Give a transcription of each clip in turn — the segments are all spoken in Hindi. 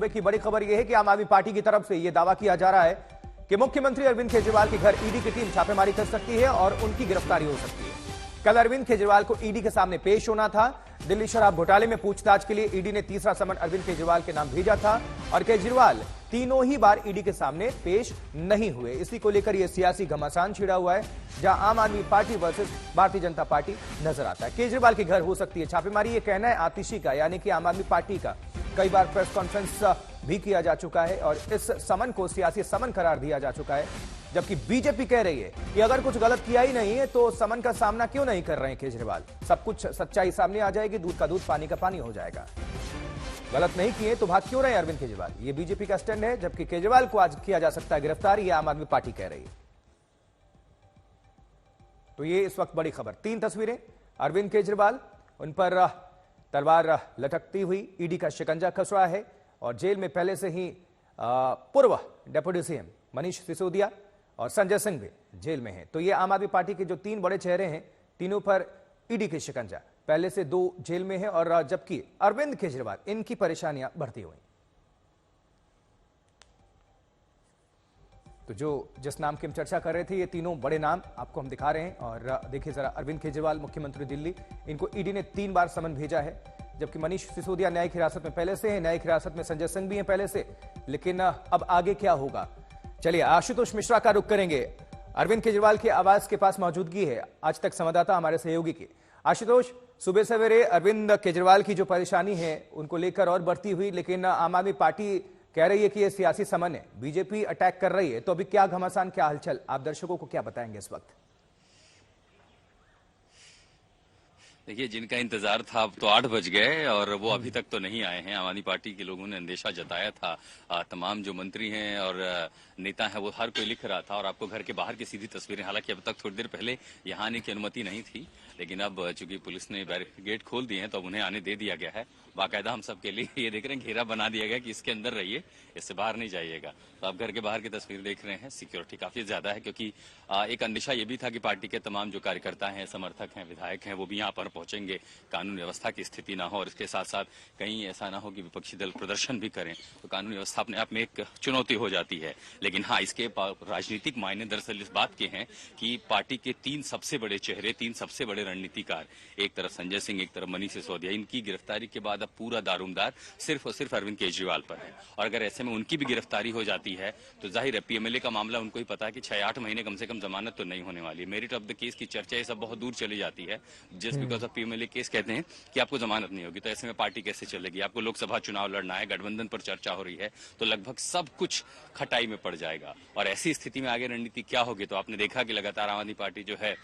सुबह की बड़ी खबर यह है कि आम आदमी पार्टी की तरफ से यह दावा किया जा रहा है कि मुख्यमंत्री अरविंद केजरीवाल के घर ईडी की टीम छापेमारी कर सकती है और उनकी गिरफ्तारी हो सकती है। कल अरविंद केजरीवाल को ईडी के सामने पेश होना था। दिल्ली शराब घोटाले में पूछताछ के लिए ईडी ने तीसरा समन अरविंद केजरीवाल के नाम भेजा था और केजरीवाल तीनों ही बार ईडी के सामने पेश नहीं हुए। इसी को लेकर यह सियासी घमासान छिड़ा हुआ है, जहां आम आदमी party versus Bharatiya Janata party नजर आता है। केजरीवाल के घर हो सकती है छापेमारी, यह कहना है आतिशी का, यानी कि आम आदमी पार्टी का। कई बार प्रेस कॉन्फ्रेंस भी किया जा चुका है और इस समन को सियासी समन करार दिया जा चुका है, जबकि बीजेपी कह रही है कि अगर कुछ गलत किया ही नहीं है तो समन का सामना क्यों नहीं कर रहे हैं केजरीवाल। सब कुछ सच्चाई सामने आ जाएगी, दूध का दूध पानी का पानी हो जाएगा। गलत नहीं किए तो भाग क्यों रहे अरविंद केजरीवाल, ये बीजेपी का स्टैंड है। जबकि केजरीवाल को आज किया जा सकता है गिरफ्तार, ये आम आदमी पार्टी कह रही है। तो ये इस वक्त बड़ी खबर। 3 तस्वीरें अरविंद केजरीवाल, उन पर तलवार लटकती हुई, ईडी का शिकंजा कस रहा है और जेल में पहले से ही पूर्व डिप्टी सीएम मनीष सिसोदिया और संजय सिंह भी जेल में हैं। तो ये आम आदमी पार्टी के जो 3 बड़े चेहरे हैं, तीनों पर ईडी के शिकंजा, पहले से 2 जेल में हैं और जबकि अरविंद केजरीवाल, इनकी परेशानियां बढ़ती हुई। तो जो जिस नाम की हम चर्चा कर रहे थे, ये तीनों बड़े नाम आपको हम दिखा रहे हैं। और देखिए जरा, अरविंद केजरीवाल मुख्यमंत्री दिल्ली, इनको ईडी ने 3 बार समन भेजा है। जबकि मनीष सिसोदिया न्यायिक हिरासत में पहले से है, न्यायिक हिरासत में संजय सिंह भी हैं पहले से। लेकिन अब आगे क्या होगा, चलिए आशुतोष मिश्रा का रुख करेंगे। अरविंद केजरीवाल के आवास के पास मौजूदगी है आज तक संवाददाता हमारे सहयोगी की। आशुतोष, सुबह सवेरे अरविंद केजरीवाल की जो परेशानी है उनको लेकर और बढ़ती हुई, लेकिन आम आदमी पार्टी कह रही है कि यह सियासी समन है, बीजेपी अटैक कर रही है। तो अभी क्या घमासान, क्या हलचल, आप दर्शकों को क्या बताएंगे इस वक्त? देखिए, जिनका इंतजार था अब तो 8 बज गए और वो अभी तक तो नहीं आए हैं। आम आदमी पार्टी के लोगों ने अंदेशा जताया था। तमाम जो मंत्री हैं और नेता हैं वो हर कोई लिख रहा था और आपको घर के बाहर की सीधी तस्वीरें, हालांकि अब तक थोड़ी देर पहले यहाँ आने की अनुमति नहीं थी, लेकिन अब चूंकि पुलिस ने बैरिकेड खोल दिए हैं तो अब उन्हें आने दे दिया गया है। बाकायदा हम सबके लिए ये देख रहे हैं घेरा बना दिया गया कि इसके अंदर रहिए, इससे बाहर नहीं जाइएगा। तो आप घर के बाहर की तस्वीर देख रहे हैं, सिक्योरिटी काफी ज्यादा है क्योंकि एक अंदेशा ये भी था कि पार्टी के तमाम जो कार्यकर्ता हैं, समर्थक हैं, विधायक हैं, वो भी यहाँ पर पहुंचेंगे, कानून व्यवस्था की स्थिति ना हो और इसके साथ साथ कहीं ऐसा ना हो कि विपक्षी दल प्रदर्शन भी करें तो कानून व्यवस्था अपने आप में एक चुनौती हो जाती है। लेकिन हाँ, इसके राजनीतिक मायने दरअसल इस बात के हैं कि पार्टी के 3 सबसे बड़े चेहरे, 3 सबसे बड़े रणनीतिकार, एक तरफ संजय सिंह, एक तरफ मनीष सिसोदिया, इनकी गिरफ्तारी के बाद अब पूरा दारोमदार सिर्फ और सिर्फ अरविंद केजरीवाल पर है। और अगर ऐसे में उनकी भी गिरफ्तारी हो जाती है तो जाहिर है पीएमएलए का मामला उनको ही पता है कि 6-8 महीने कम से कम जमानत तो नहीं होने वाली है। मेरिट ऑफ द केस की चर्चा ये सब बहुत दूर चली जाती है। Just because of PMLA case कहते हैं कि आपको जमानत नहीं होगी, तो ऐसे में पार्टी कैसे चलेगी? आपको लोकसभा चुनाव लड़ना है, गठबंधन पर चर्चा हो रही है, तो लगभग सब कुछ खटाई में पड़ जाएगा। और ऐसी स्थिति में आगे रणनीति क्या होगी? तो आपने देखा कि लगातार आम आदमी पार्टी जो है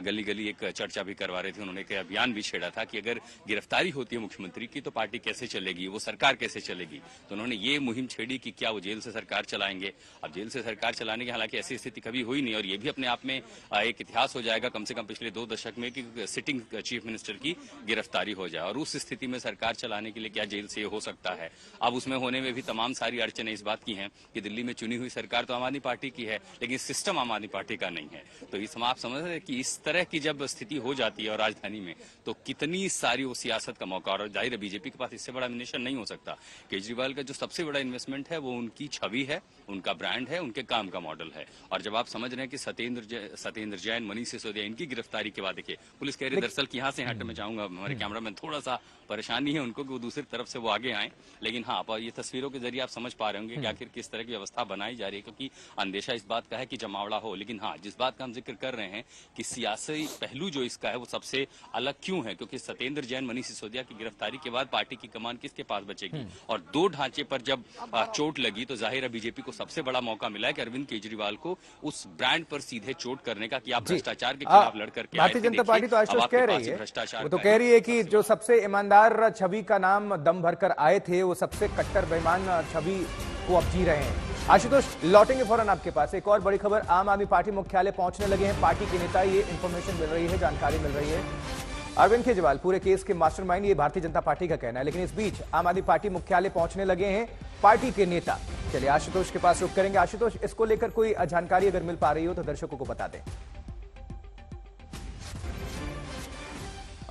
गली गली एक चर्चा भी करवा रही थी, उन्होंने एक अभियान भी छेड़ा था कि अगर गिरफ्तारी होती है मुख्यमंत्री की तो पार्टी कैसे चलेगी, वो सरकार कैसे चलेगी। तो उन्होंने ये मुहिम छेड़ी कि क्या वो जेल से सरकार चलाएंगे। अब जेल से सरकार चलाने की हालांकि ऐसी स्थिति कभी हुई नहीं और ये भी अपने आप में एक इतिहास हो जाएगा कम से कम पिछले 2 दशक में कि सिटिंग चीफ मिनिस्टर की गिरफ्तारी हो जाए। और उस स्थिति में सरकार चलाने के लिए क्या जेल से हो सकता है? अब उसमें होने में भी तमाम सारी अड़चनें इस बात की हैं कि दिल्ली में चुनी हुई सरकार तो आम आदमी पार्टी की है, लेकिन सिस्टम आम आदमी पार्टी का नहीं है। तो इस आप समझ रहे हैं कि इस तरह की जब स्थिति हो जाती है और राजधानी में, तो कितनी सारी वो सियासत का मौका। और जाहिर है बीजेपी के पास इससे बड़ा एमिनेशन नहीं हो सकता। केजरीवाल का जो सबसे बड़ा इन्वेस्टमेंट है वो उनकी छवि है, उनका ब्रांड है, उनके काम का मॉडल है। और जब आप समझ रहे हैं कि सत्येंद्र जैन, मनीष सिसोदिया, इनकी गिरफ्तारी के बाद देखिए पुलिस कह रही है दरअसल कि यहाँ से हट, मैं चाहूंगा हमारे कैमरामैन थोड़ा सा परेशानी है उनको कि वो दूसरी तरफ से वो आगे आए, लेकिन हाँ ये तस्वीरों के जरिए आप समझ पा रहे होंगे कि आखिर किस तरह की व्यवस्था बनाई जा रही है, क्योंकि अंदेशा इस बात का है कि जमावड़ा हो। लेकिन हाँ, जिस बात का हम जिक्र कर रहे हैं कि सियासी पहलू जो इसका है वो सबसे अलग क्यों है, क्योंकि सत्येंद्र जैन, मनीष सिसोदिया की गिरफ्तारी के बाद पार्टी की कमान किसके पास बचेगी? और 2 ढांचे पर जब चोट लगी तो जाहिर है बीजेपी को सबसे बड़ा मौका मिला है कि अरविंद केजरीवाल को उस ब्रांड पर सीधे चोट करने का कि आप भ्रष्टाचार के खिलाफ लड़ करके भारतीय जनता पार्टी तो आश्वस्त कह रही है, वो तो कह रही है कि जो सबसे ईमानदार छवि का नाम दम भरकर आए थे वो सबसे कट्टर बेईमान छवि को अब जी रहे हैं। आशुतोष, लौटेंगे फौरन आपके पास। एक और बड़ी खबर, आम आदमी पार्टी मुख्यालय पहुंचने लगे हैं पार्टी के नेता, ये इंफॉर्मेशन मिल रही है, जानकारी मिल रही है। अरविंद केजरीवाल पूरे केस के मास्टरमाइंड, ये भारतीय जनता पार्टी का कहना है, लेकिन इस बीच आम आदमी पार्टी मुख्यालय पहुंचने लगे हैं पार्टी के नेता। चलिए आशुतोष के पास रुक करेंगे। आशुतोष, इसको लेकर कोई जानकारी अगर मिल पा रही हो तो दर्शकों को बता दें।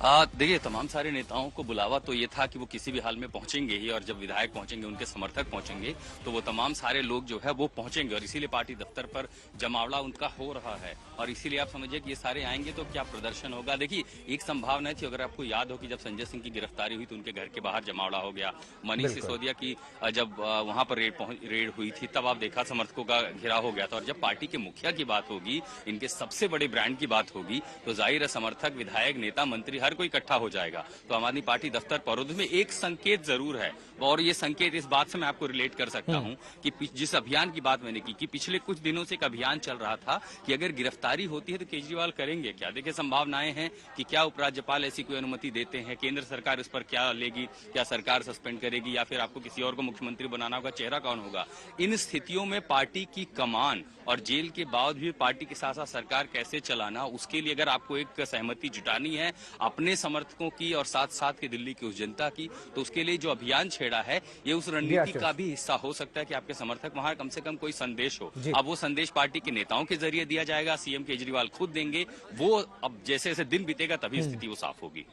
देखिए, तमाम सारे नेताओं को बुलावा तो ये था कि वो किसी भी हाल में पहुंचेंगे ही, और जब विधायक पहुंचेंगे, उनके समर्थक पहुंचेंगे, तो वो तमाम सारे लोग जो है वो पहुंचेंगे, और इसीलिए पार्टी दफ्तर पर जमावड़ा उनका हो रहा है। और इसीलिए आप समझिए कि ये सारे आएंगे तो क्या प्रदर्शन होगा। देखिए, एक संभावना थी, अगर आपको याद हो कि जब संजय सिंह की गिरफ्तारी हुई तो उनके घर के बाहर जमावड़ा हो गया। मनीष सिसोदिया की जब वहां पर रेड हुई थी, तब आप देखा समर्थकों का घेराव हो गया था। और जब पार्टी के मुखिया की बात होगी, इनके सबसे बड़े ब्रांड की बात होगी, तो जाहिर है समर्थक, विधायक, नेता, मंत्री हर कोई इकट्ठा हो जाएगा। तो आम आदमी पार्टी दफ्तर परोद में एक संकेत जरूर है, और ये संकेत इस बात से मैं आपको रिलेट कर सकता हूं कि जिस अभियान की बात मैंने की कि पिछले कुछ दिनों से एक अभियान चल रहा था कि अगर गिरफ्तारी होती है तो केजरीवाल करेंगे क्या। देखिए, संभावनाएं हैं कि क्या उपराज्यपाल ऐसी कोई अनुमति देते हैं, केंद्र सरकार इस पर क्या लेगी, क्या सरकार सस्पेंड करेगी, या फिर आपको किसी और को मुख्यमंत्री बनाना होगा, चेहरा कौन होगा। इन स्थितियों में पार्टी की कमान और जेल के बाद भी पार्टी के साथ साथ सरकार कैसे चलाना, उसके लिए अगर आपको एक सहमति जुटानी है अपने समर्थकों की और साथ साथ के दिल्ली की उस जनता की, तो उसके लिए जो अभियान छेड़ा है, ये उस रणनीति का भी हिस्सा हो सकता है कि आपके समर्थक वहां कम से कम कोई संदेश हो। अब वो संदेश पार्टी के नेताओं के जरिए दिया जाएगा, सीएम केजरीवाल खुद देंगे, वो अब जैसे जैसे दिन बीतेगा तभी स्थिति वो साफ होगी।